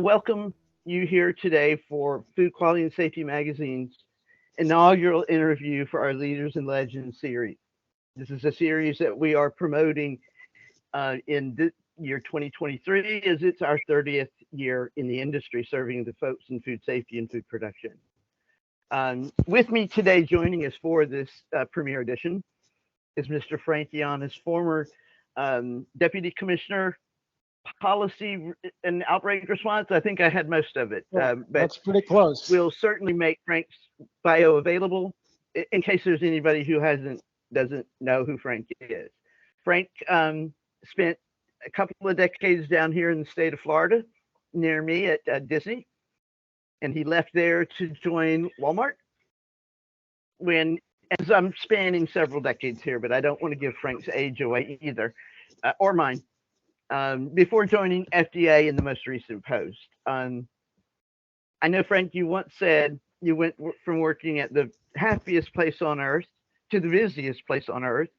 welcome you here today for Food Quality and Safety Magazine's inaugural interview for our Leaders and Legends series. This is a series that we are promoting in the year 2023 as it's our 30th year in the industry serving the folks in food safety and food production. With me today joining us for this premiere edition is Mr. Frank Yiannas, former Deputy Commissioner Policy and Outbreak Response. I think I had most of it, Yeah, but that's pretty close. we'll certainly make Frank's bio available in case there's anybody who doesn't know who Frank is. Frank spent a couple of decades down here in the state of Florida, near me at Disney, and he left there to join Walmart. When, as I'm spanning several decades here, but I don't want to give Frank's age away either, or mine. Before joining FDA in the most recent post. I know, Frank, you once said you went from working at the happiest place on earth to the busiest place on earth,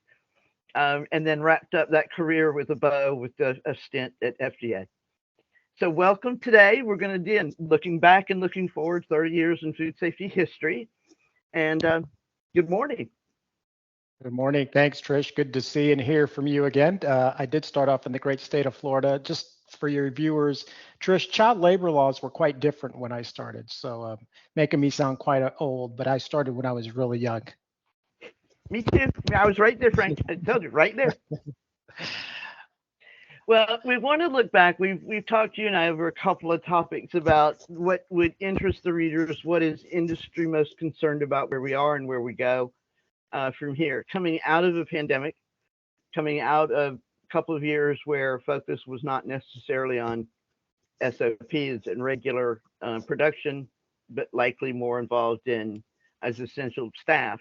and then wrapped up that career with a bow with a stint at FDA. So, welcome today. We're going to do looking back and looking forward 30 years in food safety history. And good morning. Good morning. Thanks, Trish. Good to see and hear from you again. I did start off in the great state of Florida. Just for your viewers, Trish, child labor laws were quite different when I started. So making me sound quite old, but I started when I was really young. Me too. I was right there, Frank. I told you, right there. Well, we want to look back. We've talked you and I over a couple of topics about what would interest the readers, what is industry most concerned about, where we are and where we go from here. Coming out of a pandemic, coming out of a couple of years where focus was not necessarily on SOPs and regular production, but likely more involved in as essential staff,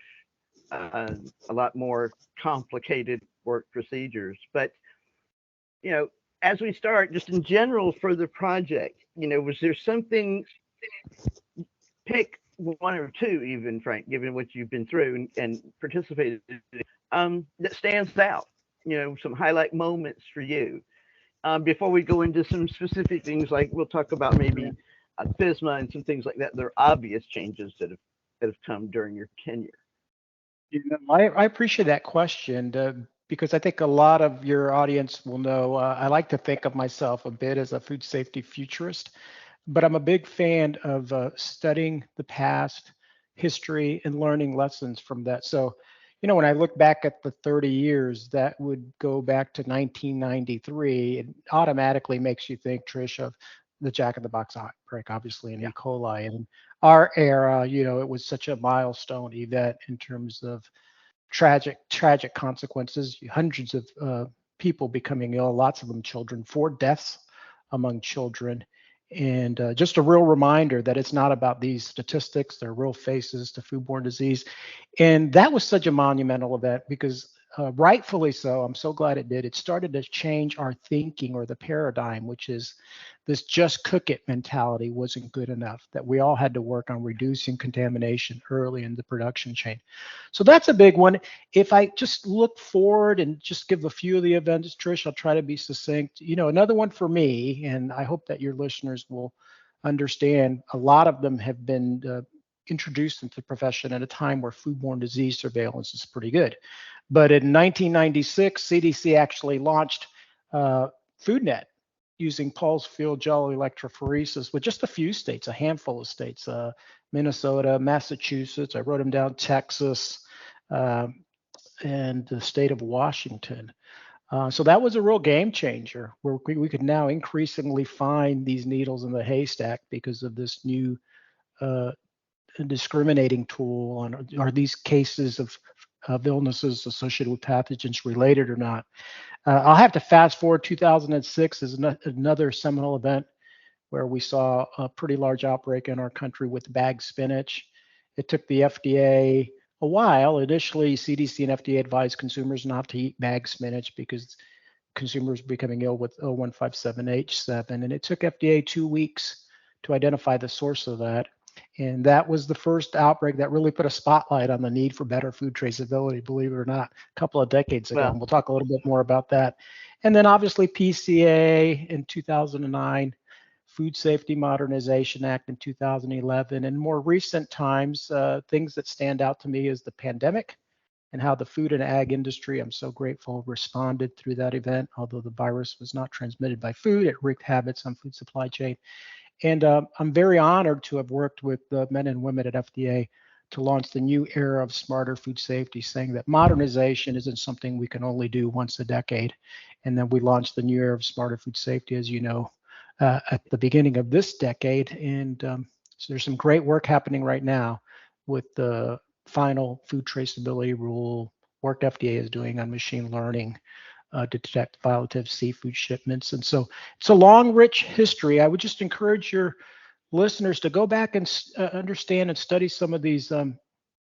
a lot more complicated work procedures. But as we start, just in general for the project, was there something, pick one or two even, Frank, given what you've been through and participated in, that stands out, some highlight moments for you? Before we go into some specific things, like we'll talk about maybe FSMA and some things like that, there are obvious changes that have come during your tenure. I appreciate that question because I think a lot of your audience will know I like to think of myself a bit as a food safety futurist, but I'm a big fan of studying the past, history, and learning lessons from that. So, when I look back at the 30 years, that would go back to 1993. It automatically makes you think, Trish, of the Jack in the Box outbreak, obviously, and E. coli. And in our era, it was such a milestone event in terms of tragic consequences, hundreds of people becoming ill, lots of them children, 4 deaths among children. And just a real reminder that it's not about these statistics, they're real faces to foodborne disease. And that was such a monumental event because rightfully so, I'm so glad it did. It started to change our thinking or the paradigm, which is this just cook it mentality wasn't good enough, that we all had to work on reducing contamination early in the production chain. So that's a big one. If I just look forward and just give a few of the events, Trish, I'll try to be succinct. Another one for me, and I hope that your listeners will understand, a lot of them have been introduced into the profession at a time where foodborne disease surveillance is pretty good. But in 1996, CDC actually launched FoodNet using pulse field gel electrophoresis with just a few states, a handful of states, Minnesota, Massachusetts, I wrote them down, Texas, and the state of Washington. So that was a real game changer where we could now increasingly find these needles in the haystack because of this new discriminating tool on are these cases of illnesses associated with pathogens related or not. I'll have to fast forward. 2006 is another seminal event where we saw a pretty large outbreak in our country with bagged spinach. It took the FDA a while. Initially, CDC and FDA advised consumers not to eat bagged spinach because consumers were becoming ill with O157H7. And it took FDA 2 weeks to identify the source of that. And that was the first outbreak that really put a spotlight on the need for better food traceability, believe it or not, a couple of decades ago. And we'll talk a little bit more about that. And then obviously PCA in 2009 Food Safety Modernization Act in 2011, and more recent times, things that stand out to me is the pandemic and how the food and ag industry, I'm so grateful, responded through that event. Although the virus was not transmitted by food, it wreaked habits on food supply chain. And I'm very honored to have worked with the men and women at FDA to launch the new era of smarter food safety, saying that modernization isn't something we can only do once a decade. And then we launched the new era of smarter food safety, as you know, at the beginning of this decade. And so there's some great work happening right now with the final food traceability rule, work FDA is doing on machine learning to detect violative seafood shipments. And so it's a long, rich history. I would just encourage your listeners to go back and understand and study some of these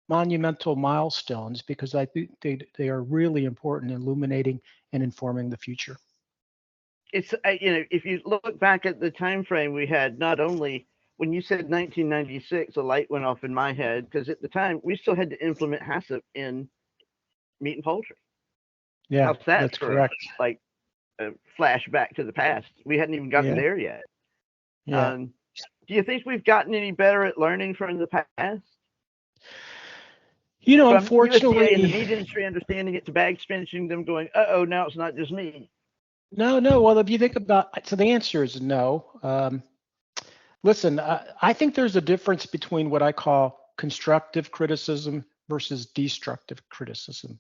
monumental milestones, because I think they are really important in illuminating and informing the future. It's if you look back at the time frame we had, not only when you said 1996, a light went off in my head because at the time we still had to implement HACCP in meat and poultry. Yeah, How's that that's for correct. like a flashback to the past? We hadn't even gotten Yeah, there yet. yeah. Do you think we've gotten any better at learning from the past? From USDA and the Unfortunately, meat industry understanding it to bags finishing them going, uh-oh, now it's not just me. no. Well, if you think about, so the answer is no. Listen, I think there's a difference between what I call constructive criticism versus destructive criticism.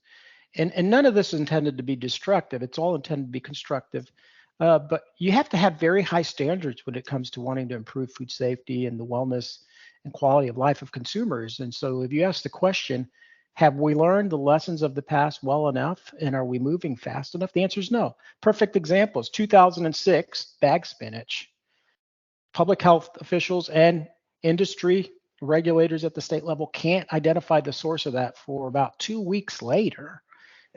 And none of this is intended to be destructive. It's all intended to be constructive. But you have to have very high standards when it comes to wanting to improve food safety and the wellness and quality of life of consumers. And so if you ask the question, have we learned the lessons of the past well enough, and are we moving fast enough? The answer is no. Perfect examples, 2006, bag spinach. Public health officials and industry regulators at the state level can't identify the source of that for about 2 weeks later.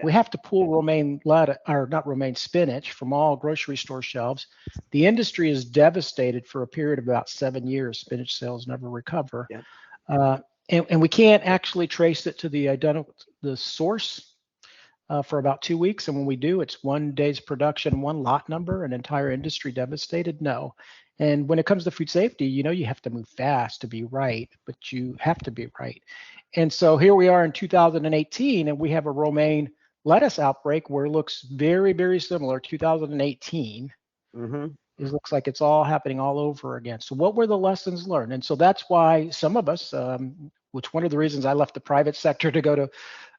We have to pull romaine lettuce, or not romaine, spinach from all grocery store shelves. The industry is devastated for a period of about 7 years. Spinach sales never recover. Yeah. And we can't actually trace it to the source for about 2 weeks. And when we do, it's 1 day's production, one lot number, an entire industry devastated. No. And when it comes to food safety, you have to move fast to be right, but you have to be right. And so here we are in 2018, and we have a romaine lettuce outbreak where it looks very, very similar. 2018. Mm-hmm. It looks like it's all happening all over again. So what were the lessons learned? And so that's why some of us, which one of the reasons I left the private sector to go to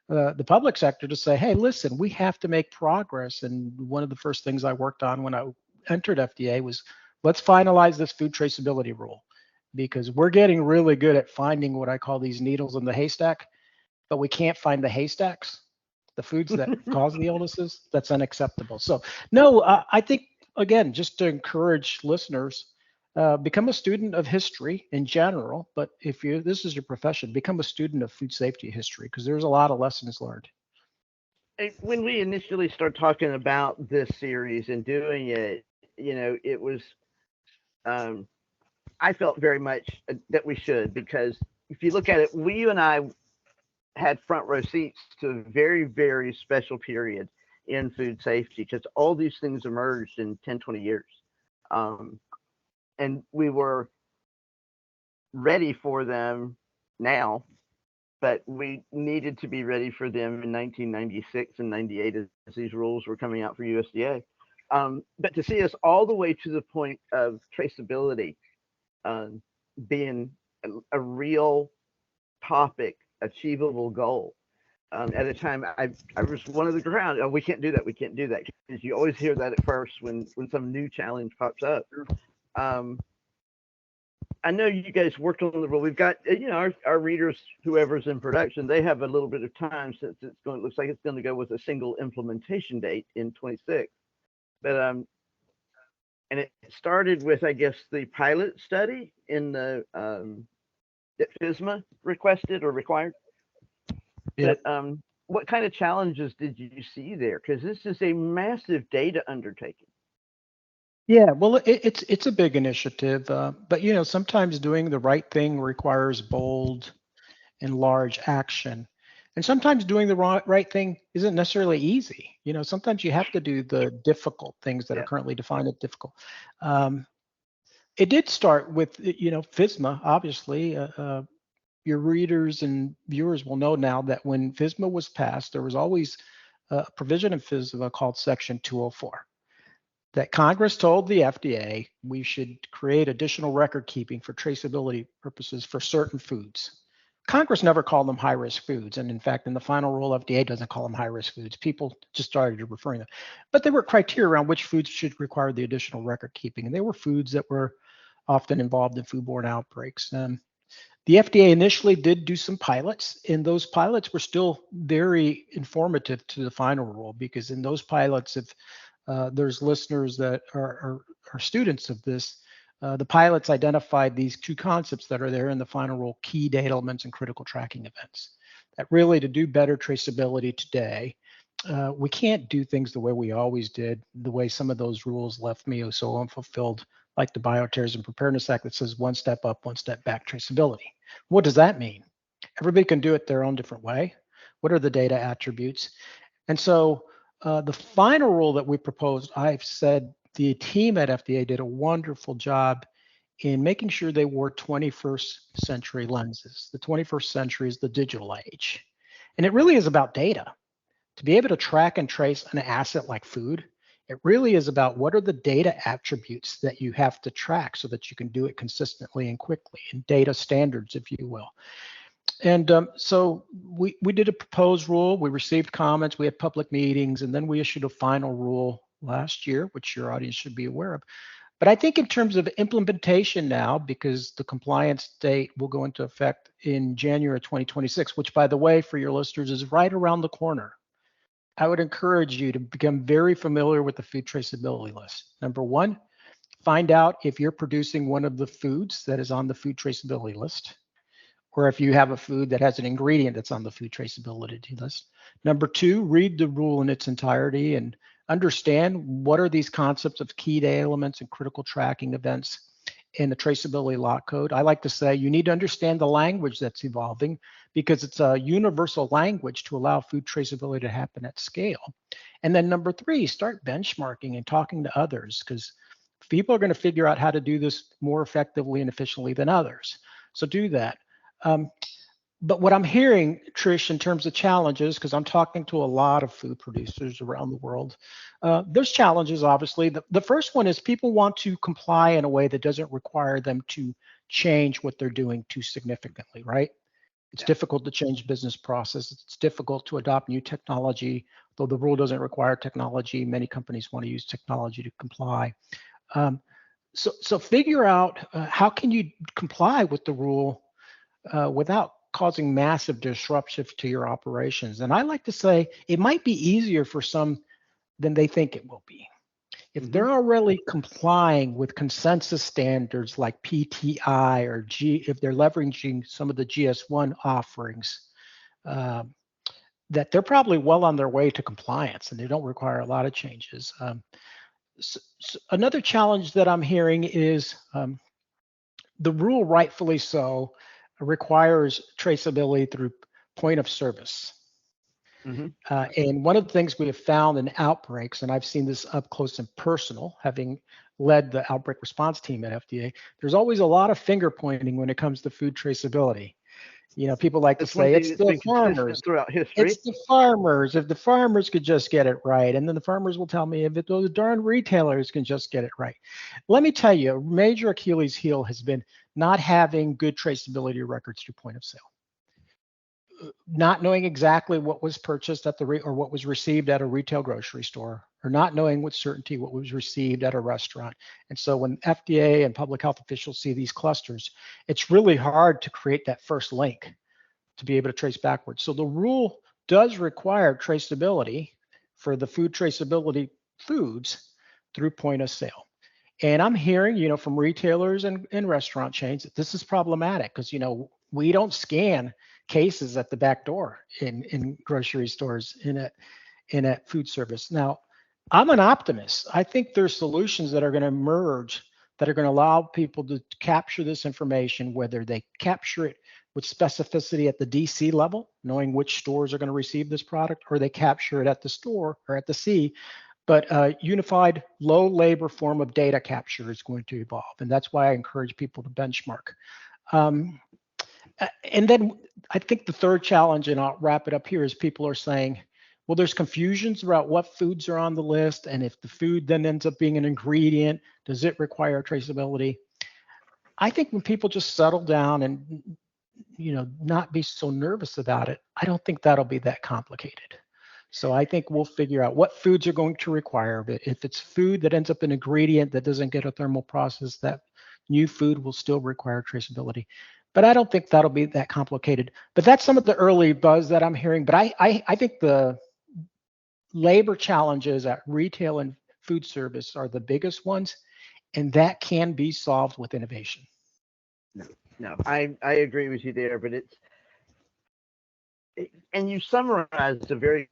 the public sector, to say, hey, listen, we have to make progress. And one of the first things I worked on when I entered FDA was, let's finalize this food traceability rule, because we're getting really good at finding what I call these needles in the haystack, but we can't find the haystacks, the foods that cause the illnesses. That's unacceptable. So no, I think, again, just to encourage listeners, become a student of history in general, but if this is your profession, become a student of food safety history, because there's a lot of lessons learned. When we initially started talking about this series and doing it, it was, I felt very much that we should, because if you look at it, you and I had front row seats to a very, very special period in food safety, because all these things emerged in 10, 20 years. And we were ready for them now, but we needed to be ready for them in 1996 and 98 as these rules were coming out for USDA. But to see us all the way to the point of traceability being a real topic, achievable goal. At a time, I was one of the ground. Oh, we can't do that. We can't do that, because you always hear that at first when some new challenge pops up. I know you guys worked on the rule. We've got our readers, whoever's in production, they have a little bit of time, since looks like it's going to go with a single implementation date in 26. But and it started with, I guess, the pilot study in the that FSMA requested or required. Yep. But what kind of challenges did you see there? Because this is a massive data undertaking. Yeah, well, it's a big initiative, but sometimes doing the right thing requires bold and large action, and sometimes doing the right thing isn't necessarily easy. Sometimes you have to do the difficult things that are Yeah. currently defined as difficult. Um, It did start with, FSMA, obviously. Your readers and viewers will know now that when FSMA was passed, there was always a provision in FSMA called Section 204 that Congress told the FDA we should create additional record keeping for traceability purposes for certain foods. Congress never called them high risk foods. And in fact, in the final rule, FDA doesn't call them high risk foods. People just started referring to them. But there were criteria around which foods should require the additional record keeping. And they were foods that were often involved in foodborne outbreaks. The FDA initially did do some pilots, and those pilots were still very informative to the final rule, because in those pilots, if there's listeners that are students of this, the pilots identified these two concepts that are there in the final rule: key data elements and critical tracking events. That really, to do better traceability today, we can't do things the way we always did, the way some of those rules left me so unfulfilled, like the Bioterrorism Preparedness Act that says one step up, one step back traceability. What does that mean? Everybody can do it their own different way. What are the data attributes? And so the final rule that we proposed, I've said the team at FDA did a wonderful job in making sure they wore 21st century lenses. The 21st century is the digital age. And it really is about data. To be able to track and trace an asset like food, it really is about what are the data attributes that you have to track so that you can do it consistently and quickly, and data standards, if you will. And so we did a proposed rule. We received comments. We had public meetings, and then we issued a final rule last year, which your audience should be aware of. But I think in terms of implementation now, because the compliance date will go into effect in January 2026, which, by the way, for your listeners, is right around the corner. I would encourage you to become very familiar with the food traceability list. Number one, find out if you're producing one of the foods that is on the food traceability list, or if you have a food that has an ingredient that's on the food traceability list. Number two, read the rule in its entirety and understand what are these concepts of key data elements and critical tracking events in the traceability law code. I like to say you need to understand the language that's evolving, because it's a universal language to allow food traceability to happen at scale. And then number three, start benchmarking and talking to others, because people are going to figure out how to do this more effectively and efficiently than others. So do that. But what I'm hearing, Trish, in terms of challenges, because I'm talking to a lot of food producers around the world, there's challenges, obviously. The first one is people want to comply in a way that doesn't require them to change what they're doing too significantly, right? It's difficult to change business processes. It's difficult to adopt new technology, though the rule doesn't require technology. Many companies want to use technology to comply. So figure out how can you comply with the rule without causing massive disruption to your operations. And I like to say it might be easier for some than they think it will be. If they're already complying with consensus standards like PTI or if they're leveraging some of the GS1 offerings, that they're probably well on their way to compliance and they don't require a lot of changes. So another challenge that I'm hearing is the rule, rightfully so, requires traceability through point of service. And one of the things we have found in outbreaks, and I've seen this up close and personal, having led the outbreak response team at FDA, there's always a lot of finger pointing when it comes to food traceability. You know, people like to say it's the farmers. Throughout history. It's the farmers. If the farmers could just get it right, and then the farmers will tell me if those darn retailers can just get it right. Let me tell you, a major Achilles heel has been not having good traceability records through point of sale. Not knowing exactly what was purchased at or what was received at a retail grocery store, or not knowing with certainty what was received at a restaurant. And so when FDA and public health officials see these clusters, it's really hard to create that first link to be able to trace backwards. So the rule does require traceability for the food traceability foods through point of sale. And I'm hearing, from retailers and restaurant chains that this is problematic because, we don't scan cases at the back door in grocery stores, in a food service. Now, I'm an optimist. I think there's solutions that are going to emerge that are going to allow people to capture this information, whether they capture it with specificity at the DC level, knowing which stores are going to receive this product, or they capture it at the store or at the C But a unified low labor form of data capture is going to evolve. And that's why I encourage people to benchmark. Um, and then I think the third challenge, and I'll wrap it up here, is people are saying, well, there's confusions about what foods are on the list. And if the food then ends up being an ingredient, does it require traceability? I think when people just settle down and not be so nervous about it, I don't think that'll be that complicated. So I think we'll figure out what foods are going to require it. If it's food that ends up an ingredient that doesn't get a thermal process, that new food will still require traceability. But I don't think that'll be that complicated. But that's some of the early buzz that I'm hearing. But I think the labor challenges at retail and food service are the biggest ones, and that can be solved with innovation. No, I agree with you there, but and you summarized a very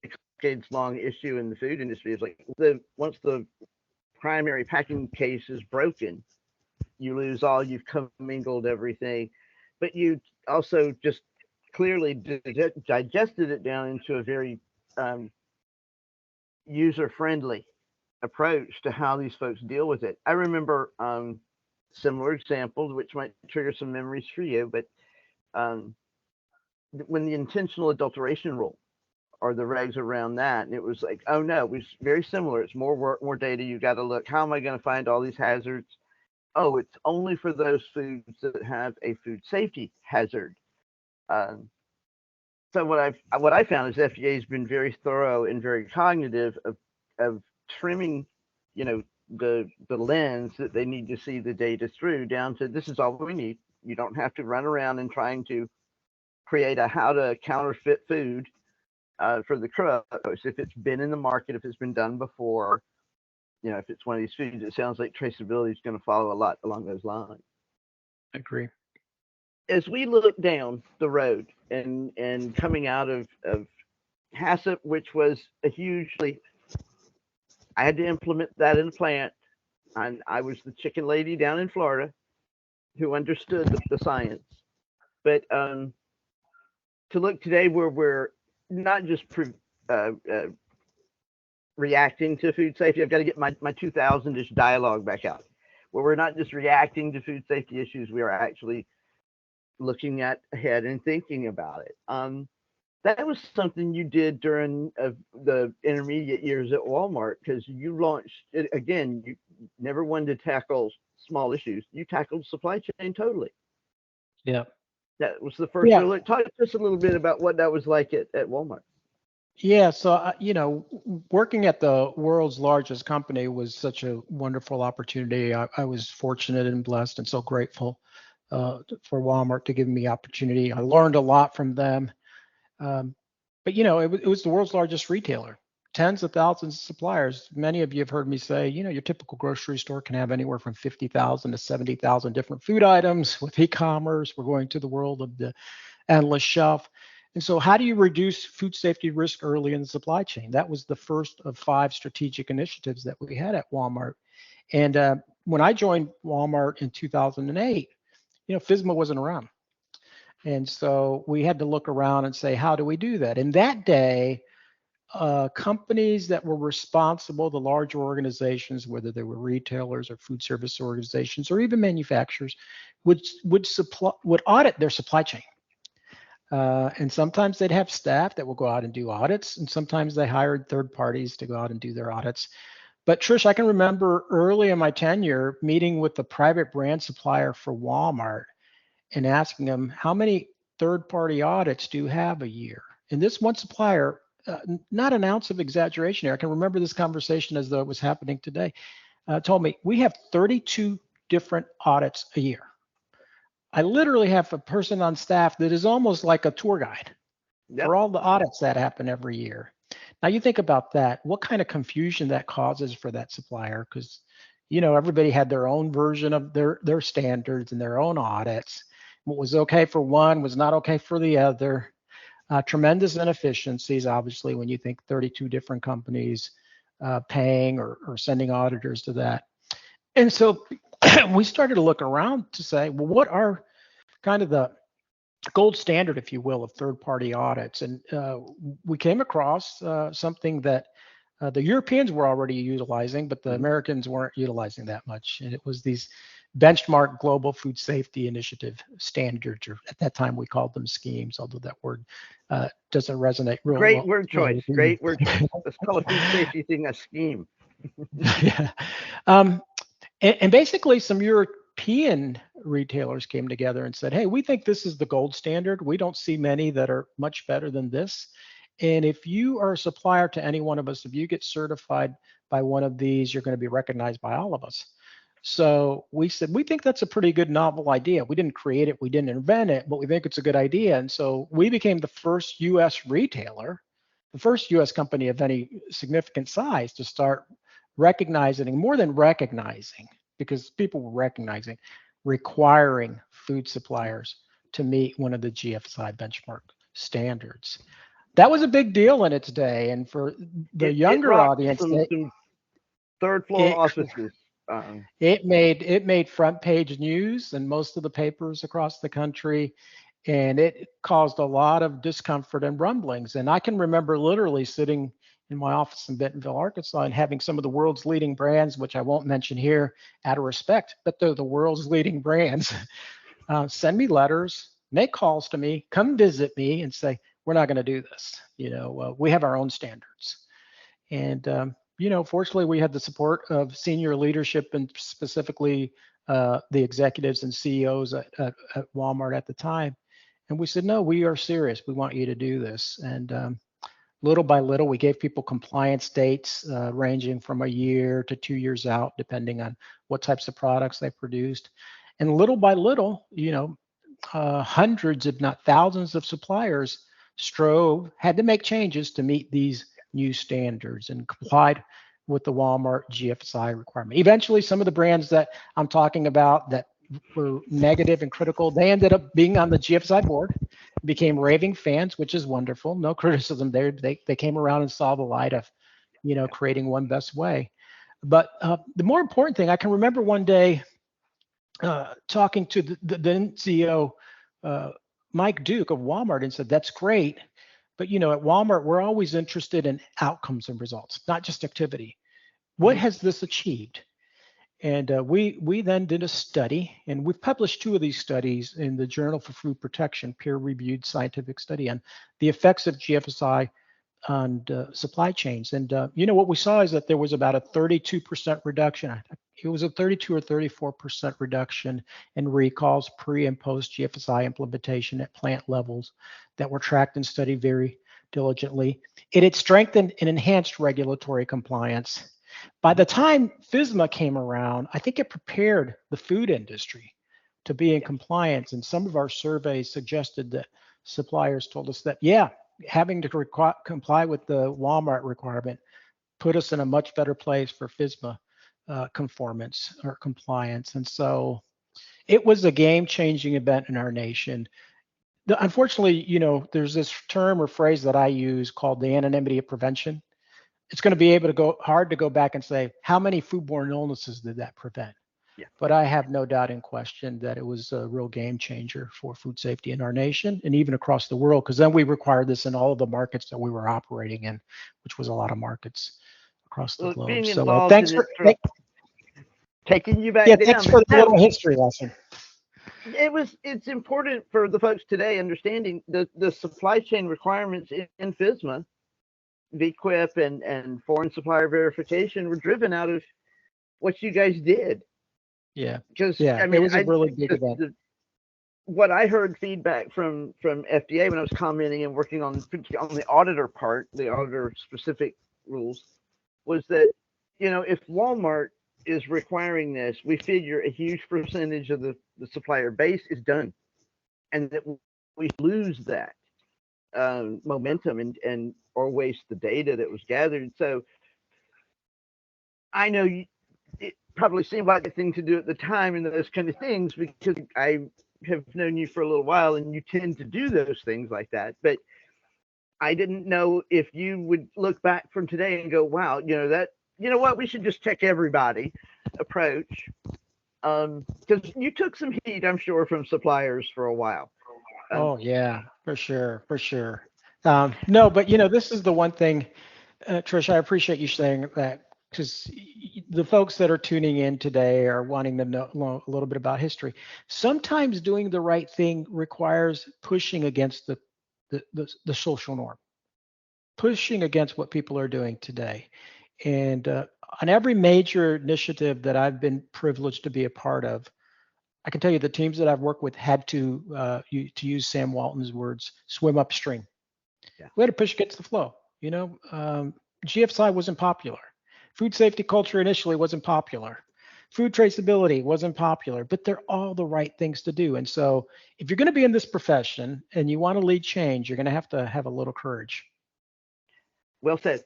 decades long issue in the food industry. Is like once the primary packing case is broken, you lose all, you've commingled everything, but you also just clearly digested it down into a very user friendly approach to how these folks deal with it. I remember similar examples, which might trigger some memories for you, but um, when the intentional adulteration rule or the regs around that, and it was like, oh no, it was very similar. It's more work, more data. You got to look. How am I going to find all these hazards? Oh, it's only for those foods that have a food safety hazard. Um, so what I found is FDA has been very thorough and very cognitive of trimming, you know, the lens that they need to see the data through down to this is all we need. You don't have to run around and trying to create a how to counterfeit food for the crooks. If it's been in the market, if it's been done before, you know, if it's one of these foods, it sounds like traceability is going to follow a lot along those lines. I agree. As we look down the road and coming out of HACCP, which was a hugely, I had to implement that in the plant. And I was the chicken lady down in Florida who understood the science. But to look today where we're not just reacting to food safety, I've got to get my 2000-ish dialogue back out, where we're not just reacting to food safety issues, we are actually looking at ahead and thinking about it. That was something you did during the intermediate years at Walmart because you launched it again. You never wanted to tackle small issues. You tackled supply chain totally. Yeah. That was the first real look. Talk to us a little bit about what that was like at Walmart. Yeah, so working at the world's largest company was such a wonderful opportunity. I was fortunate and blessed and so grateful for Walmart to give me opportunity. I learned a lot from them. But it was the world's largest retailer, tens of thousands of suppliers. Many of you have heard me say, your typical grocery store can have anywhere from 50,000 to 70,000 different food items. With e-commerce, we're going to the world of the endless shelf. And so how do you reduce food safety risk early in the supply chain? That was the first of 5 strategic initiatives that we had at Walmart. And when I joined Walmart in 2008, FSMA wasn't around. And so we had to look around and say, how do we do that? And that day, companies that were responsible, the larger organizations, whether they were retailers or food service organizations or even manufacturers, would audit their supply chain. And sometimes they'd have staff that will go out and do audits, and sometimes they hired third parties to go out and do their audits. But Trish, I can remember early in my tenure meeting with the private brand supplier for Walmart and asking them, how many third-party audits do you have a year? And this one supplier, not an ounce of exaggeration here, I can remember this conversation as though it was happening today, told me, we have 32 different audits a year. I literally have a person on staff that is almost like a tour guide for all the audits that happen every year. Now you think about that, what kind of confusion that causes for that supplier, because everybody had their own version of their standards and their own audits. What was okay for one was not okay for the other. Tremendous inefficiencies, obviously, when you think 32 different companies paying or sending auditors to that. And so we started to look around to say, well, what are kind of the gold standard, if you will, of third-party audits? And we came across something that The Europeans were already utilizing, but the Mhm. Americans weren't utilizing that much. And it was these benchmark global food safety initiative standards, or at that time we called them schemes, although that word doesn't resonate real Great well. word choice. With me. Great word choice. Let's call a food safety thing a scheme. Yeah. Um, and basically, some European retailers came together and said, hey, we think this is the gold standard. We don't see many that are much better than this. And if you are a supplier to any one of us, if you get certified by one of these, you're going to be recognized by all of us. So we said, we think that's a pretty good novel idea. We didn't create it, we didn't invent it, but we think it's a good idea. And so we became the first US retailer, the first US company of any significant size to start recognizing, more than recognizing, because people were recognizing, requiring food suppliers to meet one of the GFSI benchmark standards. That was a big deal in its day, and for the It younger rocked audience, some third floor it offices. Um, it made front page news in most of the papers across the country, and it caused a lot of discomfort and rumblings. And I can remember literally sitting in my office in Bentonville, Arkansas, and having some of the world's leading brands, which I won't mention here out of respect, but they're the world's leading brands, send me letters, make calls to me, come visit me, and say, "We're not going to do this. We have our own standards." And fortunately, we had the support of senior leadership and specifically the executives and CEOs at Walmart at the time. And we said, no, we are serious. We want you to do this. And little by little, we gave people compliance dates ranging from a year to 2 years out, depending on what types of products they produced. And little by little, hundreds, if not thousands, of suppliers had to make changes to meet these new standards and complied with the Walmart GFSI requirement. Eventually, some of the brands that I'm talking about that were negative and critical, they ended up being on the GFSI board, became raving fans, which is wonderful. No criticism there. They came around and saw the light of, creating one best way. But the more important thing, I can remember one day talking to the then CEO, uh, Mike Duke of Walmart, and said, "That's great, but at Walmart, we're always interested in outcomes and results, not just activity. What mhm. has this achieved?" And we then did a study, and we've published two of these studies in the Journal for Food Protection, peer-reviewed scientific study on the effects of GFSI on supply chains. And what we saw is that there was about a 32% reduction. It was a 32 or 34% reduction in recalls pre and post GFSI implementation at plant levels that were tracked and studied very diligently. It had strengthened and enhanced regulatory compliance. By the time FSMA came around, I think it prepared the food industry to be in Yeah. compliance. And some of our surveys suggested that suppliers told us that, yeah, having to comply with the Walmart requirement put us in a much better place for FSMA conformance or compliance. And so it was a game-changing event in our nation. Unfortunately, there's this term or phrase that I use called the anonymity of prevention. It's going to be able to go hard to go back and say, how many foodborne illnesses did that prevent? Yeah. But I have no doubt in question that it was a real game changer for food safety in our nation and even across the world, because then we required this in all of the markets that we were operating in, which was a lot of markets across the Well, globe. being So involved thanks in for it sort of taking you back yeah, thanks down. for But the no, little history lesson. it's important for the folks today understanding the supply chain requirements in FSMA, VQIP, and foreign supplier verification were driven out of what you guys did. Yeah, Because yeah, I it mean, was a really big event. what I heard feedback from FDA when I was commenting and working on the auditor part, the auditor specific rules, was that if Walmart is requiring this, we figure a huge percentage of the supplier base is done, and that we lose that momentum and or waste the data that was gathered. So I know it probably seemed like the thing to do at the time and those kind of things because I have known you for a little while and you tend to do those things like that. But I didn't know if you would look back from today and go, wow, what, we should just check everybody approach. Because you took some heat, I'm sure, from suppliers for a while. Um, Oh yeah, for sure, for sure. No, but this is the one thing. Trish, I appreciate you saying that because the folks that are tuning in today are wanting to know a little bit about history. Sometimes doing the right thing requires pushing against the social norm, pushing against what people are doing today. And on every major initiative that I've been privileged to be a part of, I can tell you the teams that I've worked with had to use Sam Walton's words, swim upstream. Yeah. We had to push against the flow. GFSI wasn't popular. Food safety culture initially wasn't popular. Food traceability wasn't popular, but they're all the right things to do. And so, if you're going to be in this profession and you want to lead change, you're going to have a little courage. Well said.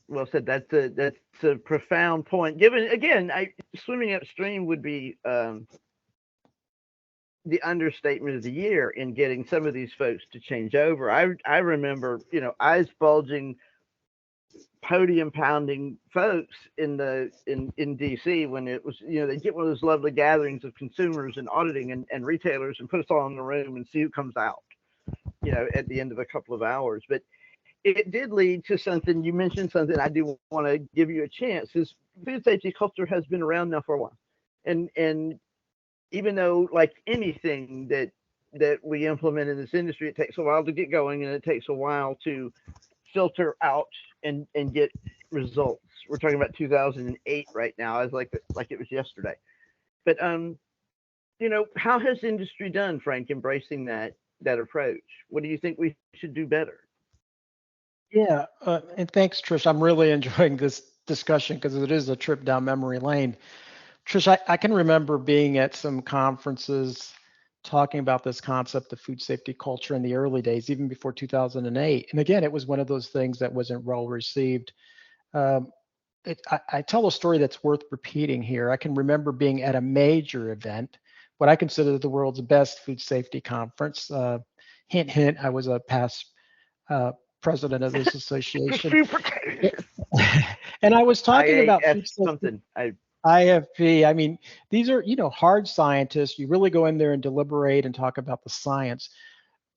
Well said. That's a profound point. Given again, swimming upstream would be the understatement of the year in getting some of these folks to change over. I remember, eyes bulging, podium pounding folks in DC when it was, they get one of those lovely gatherings of consumers and auditing and retailers and put us all in the room and see who comes out, at the end of a couple of hours. But it did lead to something. You mentioned something I do want to give you a chance. Is food safety culture has been around now for a while, and even though, like anything that we implement in this industry, it takes a while to get going and it takes a while to filter out and get results. We're talking about 2008 right now, as like it was yesterday. But how has industry done, Frank, embracing that approach? What do you think we should do better? Yeah, and thanks, Trish. I'm really enjoying this discussion because it is a trip down memory lane. Trish, I can remember being at some conferences talking about this concept of food safety culture in the early days, even before 2008. And again, it was one of those things that wasn't well received. Um, I tell a story that's worth repeating here. I can remember being at a major event, what I consider the world's best food safety conference. Hint, hint, I was a past uh, president of this association. Reciprocation. And I was talking about IAS food safety. something. I IFP. I mean, these are, hard scientists. You really go in there and deliberate and talk about the science.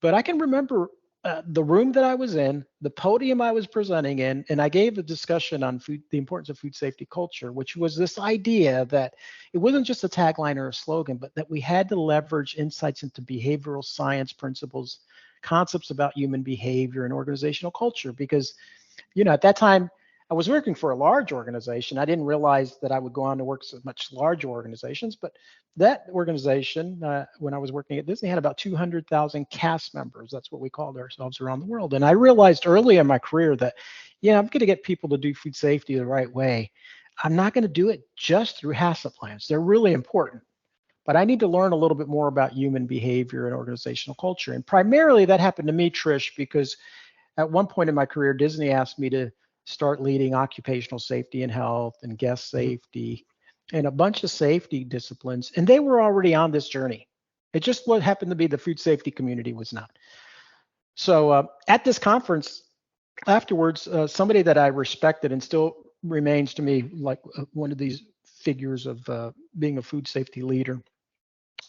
But I can remember the room that I was in, the podium I was presenting in, and I gave a discussion on food, the importance of food safety culture, which was this idea that it wasn't just a tagline or a slogan, but that we had to leverage insights into behavioral science principles, concepts about human behavior and organizational culture. Because, at that time, I was working for a large organization. I didn't realize that I would go on to work so much larger organizations, but that organization, when I was working at Disney, had about 200,000 cast members. That's what we called ourselves around the world. And I realized early in my career that, I'm going to get people to do food safety the right way. I'm not going to do it just through HACCP plans. They're really important, but I need to learn a little bit more about human behavior and organizational culture. And primarily that happened to me, Trish, because at one point in my career, Disney asked me to start leading occupational safety and health and guest safety and a bunch of safety disciplines. And they were already on this journey. It just what happened to be the food safety community was not. So at this conference afterwards, somebody that I respected and still remains to me like one of these figures of being a food safety leader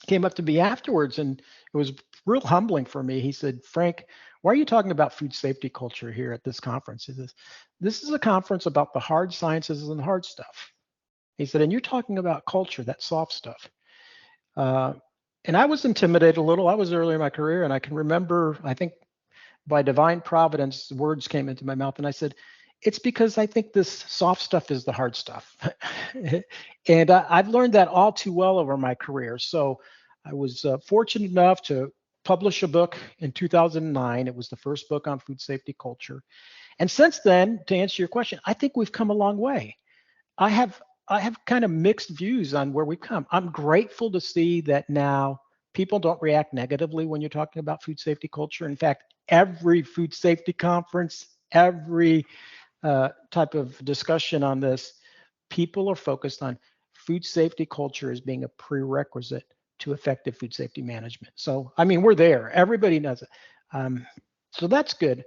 came up to me afterwards, and it was real humbling for me. He said, Frank, why are you talking about food safety culture here at this conference? He says, this is a conference about the hard sciences and hard stuff. He said, and you're talking about culture, that soft stuff. Uh, and I was intimidated a little. I was early in my career, and I can remember, I think by divine providence, words came into my mouth, and I said, it's because I think this soft stuff is the hard stuff. And I've learned that all too well over my career. So I was fortunate enough to publish a book in 2009. It was the first book on food safety culture. And since then, to answer your question, I think we've come a long way. I have I have kind of mixed views on where we've come. I'm grateful to see that now people don't react negatively when you're talking about food safety culture. In fact, every food safety conference, every type of discussion on this, people are focused on food safety culture as being a prerequisite to effective food safety management. So, I mean, we're there. Everybody knows it. Um, so that's good.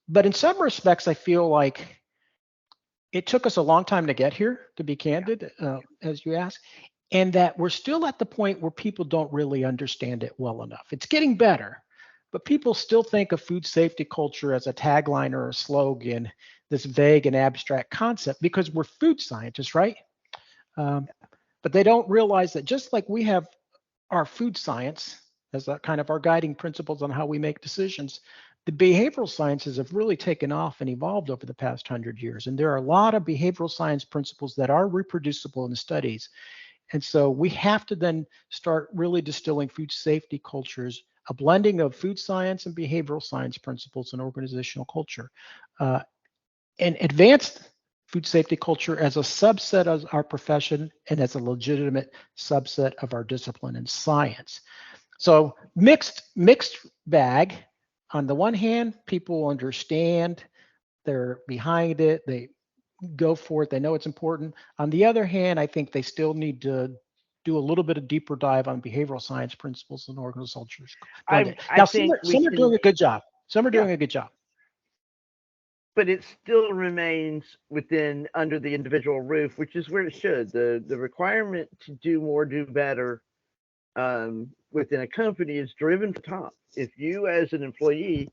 But in some respects, I feel like it took us a long time to get here, to be candid, as you ask, and that we're still at the point where people don't really understand it well enough. It's getting better, but people still think of food safety culture as a tagline or a slogan, this vague and abstract concept, because we're food scientists, right? Um, but they don't realize that just like we have our food science as a kind of our guiding principles on how we make decisions, the behavioral sciences have really taken off and evolved over the past 100 years. And there are a lot of behavioral science principles that are reproducible in studies. And so we have to then start really distilling food safety cultures, a blending of food science and behavioral science principles and organizational culture. Uh, and advanced food safety culture as a subset of our profession and as a legitimate subset of our discipline in science. So mixed bag. On the one hand, people understand, they're behind it, they go for it, they know it's important. On the other hand, I think they still need to do a little bit of deeper dive on behavioral science principles and organizational cultures. I Now, think some are doing a good job. Some are yeah, doing a good job. but it still remains within under the individual roof, which is where it should. The requirement to do more, do better within a company is driven to top. If you as an employee,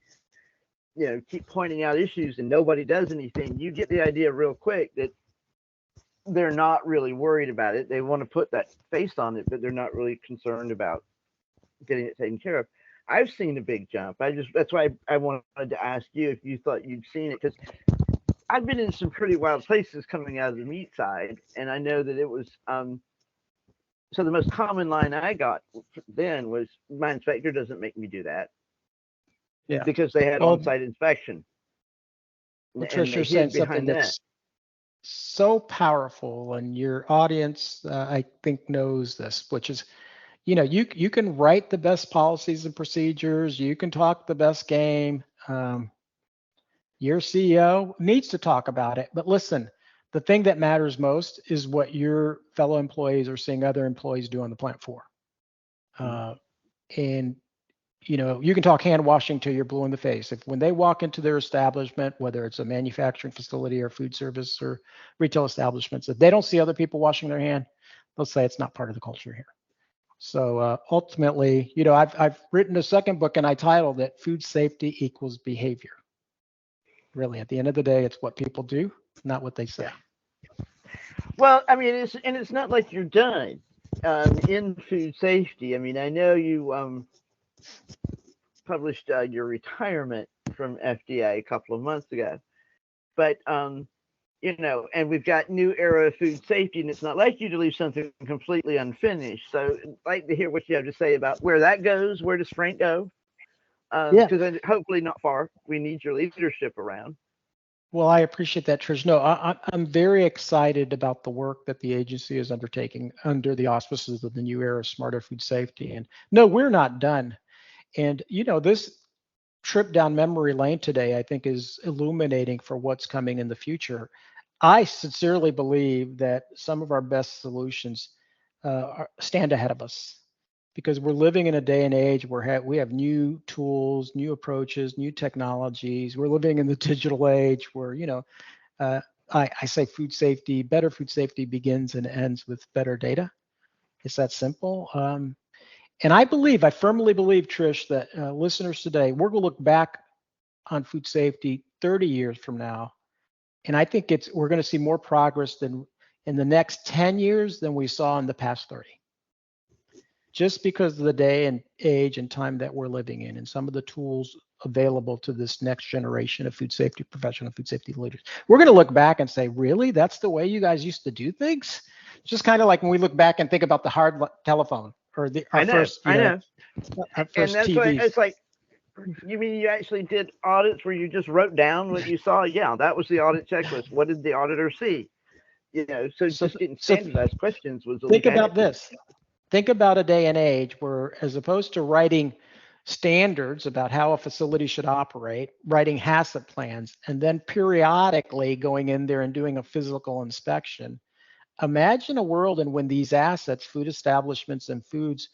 keep pointing out issues and nobody does anything, you get the idea real quick that they're not really worried about it. They want to put that face on it, but they're not really concerned about getting it taken care of. I've seen a big jump. That's why I wanted to ask you if you thought you'd seen it, because I've been in some pretty wild places coming out of the meat side, and I know that it was so the most common line I got then was, my inspector doesn't make me do that. Yeah. Because they had on-site inspection. Well, And Trish, they you're saying hid something behind that. that's so powerful, and your audience, I think, knows this, which is, you can write the best policies and procedures, you can talk the best game. Your CEO needs to talk about it, but listen, the thing that matters most is what your fellow employees are seeing other employees do on the plant floor. And you can talk hand washing till you're blue in the face. If when they walk into their establishment, whether it's a manufacturing facility or food service or retail establishments, if they don't see other people washing their hand, they'll say it's not part of the culture here. So ultimately, I've written a second book and I titled it "Food Safety Equals Behavior." Really, at the end of the day, it's what people do, not what they say. Yeah. Well, I mean, it's not like you're done in food safety. I mean, I know you published your retirement from FDA a couple of months ago, but and we've got new era of food safety, and it's not like you to leave something completely unfinished. So, I'd like to hear what you have to say about where that goes. Where does Frank go? Because hopefully not far. We need your leadership around. Well, I appreciate that, Trish. No, I'm very excited about the work that the agency is undertaking under the auspices of the new era of smarter food safety. And no, we're not done. And this trip down memory lane today, I think, is illuminating for what's coming in the future. I sincerely believe that some of our best solutions stand ahead of us, because we're living in a day and age where we have new tools, new approaches, new technologies. We're living in the digital age where, I say better food safety begins and ends with better data. It's that simple. And I firmly believe, Trish, that listeners today, we're going to look back on food safety 30 years from now. And I think we're going to see more progress than in the next 10 years than we saw in the past 30. Just because of the day and age and time that we're living in, and some of the tools available to this next generation of food safety professional, food safety leaders. We're going to look back and say, really, that's the way you guys used to do things? Just kind of like when we look back and think about the hard telephone or our first and that's TVs. why it's like, you mean you actually did audits where you just wrote down what you saw? Yeah, that was the audit checklist. What did the auditor see? So just getting standardized questions was a think about this. Think about a day and age where, as opposed to writing standards about how a facility should operate, writing HACCP plans, and then periodically going in there and doing a physical inspection. Imagine a world in when these assets, food establishments and foods,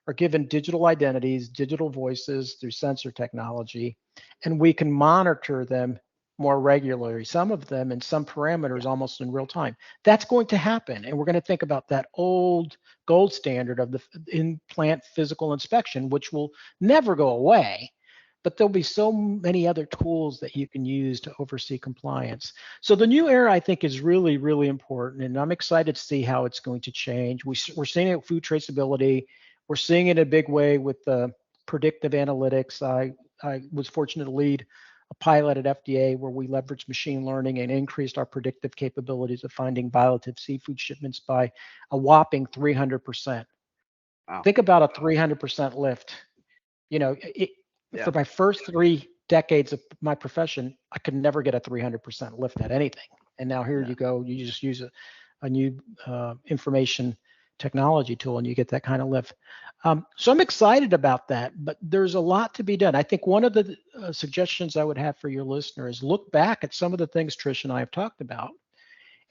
are given digital identities, digital voices through sensor technology, and we can monitor them more regularly, some of them in some parameters almost in real time. That's going to happen. And we're going to think about that old gold standard of the in-plant physical inspection, which will never go away. but there'll be so many other tools that you can use to oversee compliance. So the new era, I think, is really, really important, and I'm excited to see how it's going to change. We're seeing it with food traceability. We're seeing it in a big way with predictive analytics. I was fortunate to lead a pilot at FDA where we leveraged machine learning and increased our predictive capabilities of finding violative seafood shipments by a whopping 300%. Wow. Think about a 300% lift. You know, Yeah. for my first 3 decades of my profession, I could never get a 300% lift at anything. And now here Yeah. you go, you just use a new information technology tool and you get that kind of lift. So I'm excited about that, but there's a lot to be done. I think one of the suggestions I would have for your listener is look back at some of the things Trish and I have talked about.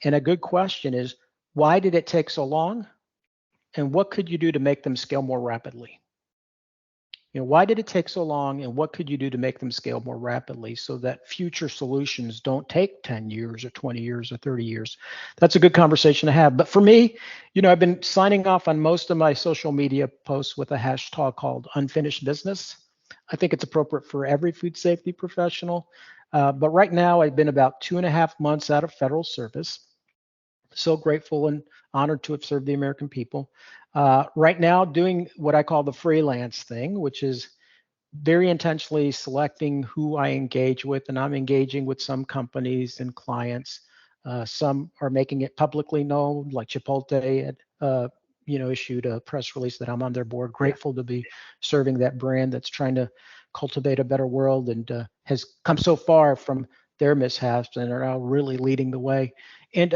And a good question is, why did it take so long? And what could you do to make them scale more rapidly? You know, why did it take so long and what could you do to make them scale more rapidly so that future solutions don't take 10 years or 20 years or 30 years? That's a good conversation to have. But for me, you know, I've been signing off on most of my social media posts with a hashtag called unfinished business. I think it's appropriate for every food safety professional. But right now, I've been about 2.5 months out of federal service. So grateful and honored to have served the American people. Right now, doing what I call the freelance thing, which is very intentionally selecting who I engage with, and I'm engaging with some companies and clients. Some are making it publicly known, like Chipotle had, issued a press release that I'm on their board. Grateful to be serving that brand that's trying to cultivate a better world and has come so far from their mishaps and are now really leading the way. And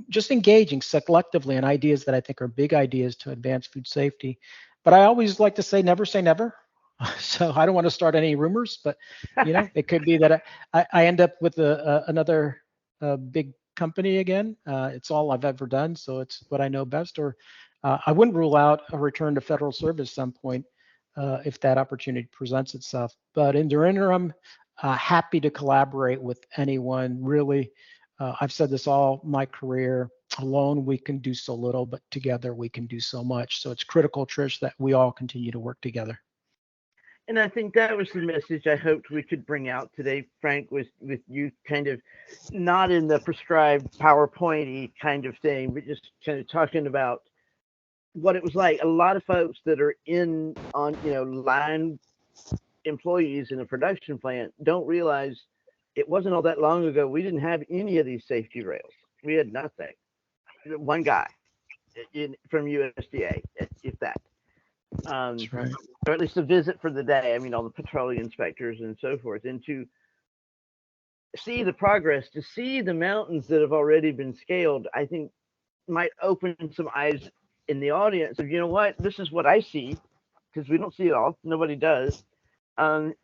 just engaging selectively on ideas that I think are big ideas to advance food safety. But I always like to say never say never. So I don't want to start any rumors, but you know, it could be that I end up with another big company again. It's all I've ever done, so it's what I know best. Or I wouldn't rule out a return to federal service at some point if that opportunity presents itself. But in the interim, happy to collaborate with anyone. Really, I've said this all my career. Alone, we can do so little, but together we can do so much. So it's critical, Trish, that we all continue to work together. And I think that was the message I hoped we could bring out today, Frank, with you kind of not in the prescribed PowerPointy kind of thing, but just kind of talking about what it was like. A lot of folks that are in on, line employees in a production plant don't realize it wasn't all that long ago. We didn't have any of these safety rails. We had nothing. One guy from USDA, if that. That's right. Or at least a visit for the day. I mean, all the petroleum inspectors and so forth, and to see the progress, to see the mountains that have already been scaled, I think might open some eyes in the audience of, you know what, this is what I see, because we don't see it all, nobody does, and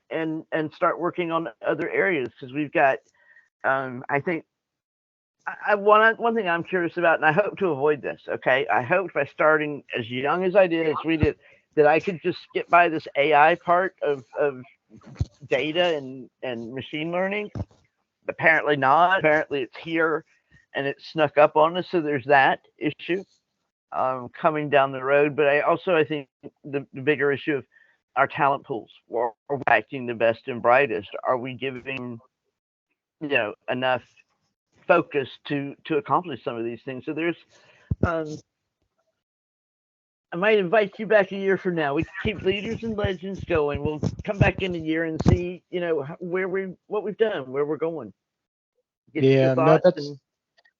start working on other areas because we've got, I think. One thing I'm curious about, and I hope to avoid this. Okay, I hope by starting as young as I did, as we did, that I could just skip by this AI part of data and machine learning. Apparently not. Apparently it's here, and it snuck up on us. So there's that issue coming down the road. But I think the bigger issue of our talent pools. Are we acting the best and brightest? Are we giving enough focus to accomplish some of these things? So there's I might invite you back a year from now. We keep leaders and legends going. We'll come back in a year and see, what we've done, where we're going. Get your Yeah, no, thoughts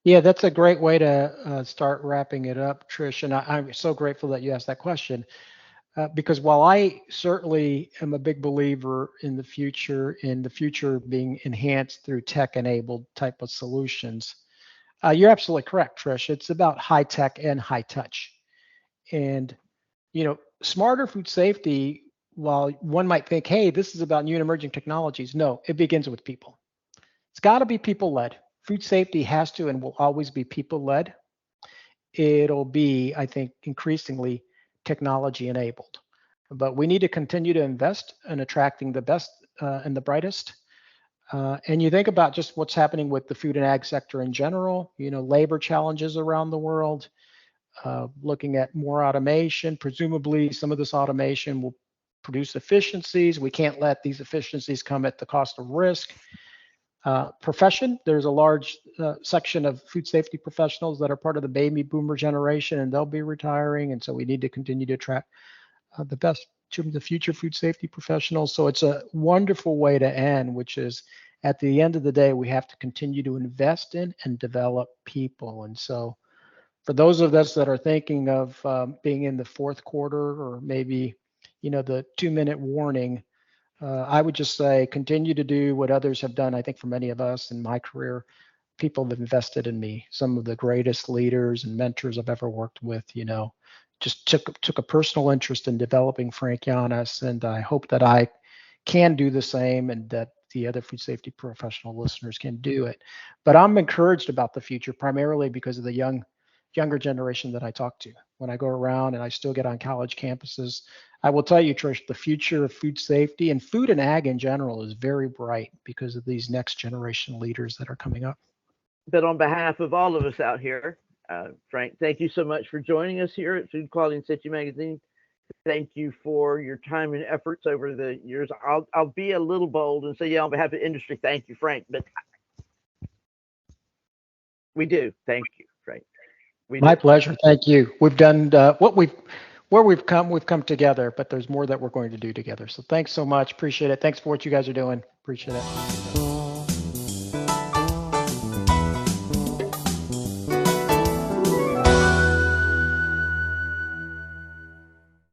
and that's a great way to start wrapping it up, Trish. And I'm so grateful that you asked that question because while I certainly am a big believer in the future being enhanced through tech-enabled type of solutions, you're absolutely correct, Trish. It's about high tech and high touch. And smarter food safety, while one might think, hey, this is about new and emerging technologies, no, it begins with people. It's got to be people led. Food safety has to and will always be people led. It'll be, I think, increasingly technology enabled. But we need to continue to invest in attracting the best and the brightest. And you think about just what's happening with the food and ag sector in general, labor challenges around the world, looking at more automation. Presumably, some of this automation will produce efficiencies. We can't let these efficiencies come at the cost of risk. Profession, there's a large section of food safety professionals that are part of the baby boomer generation, and they'll be retiring. And so we need to continue to attract the best to the future food safety professionals. So it's a wonderful way to end, which is at the end of the day, we have to continue to invest in and develop people. And so for those of us that are thinking of being in the fourth quarter or maybe, the 2-minute warning, I would just say continue to do what others have done. I think for many of us in my career, people have invested in me. Some of the greatest leaders and mentors I've ever worked with, just took a personal interest in developing Frank Yiannas, and I hope that I can do the same and that the other food safety professional listeners can do it. But I'm encouraged about the future primarily because of the younger generation that I talk to. When I go around and I still get on college campuses, I will tell you, Trish, the future of food safety and food and ag in general is very bright because of these next generation leaders that are coming up. But on behalf of all of us out here, Frank, thank you so much for joining us here at Food Quality in Situ Magazine. Thank you for your time and efforts over the years. I'll be a little bold and say, on behalf of industry, thank you, Frank. But we do. Thank you, Frank. My pleasure. Thank you. We've done where we've come together, but there's more that we're going to do together. So thanks so much. Appreciate it. Thanks for what you guys are doing. Appreciate it.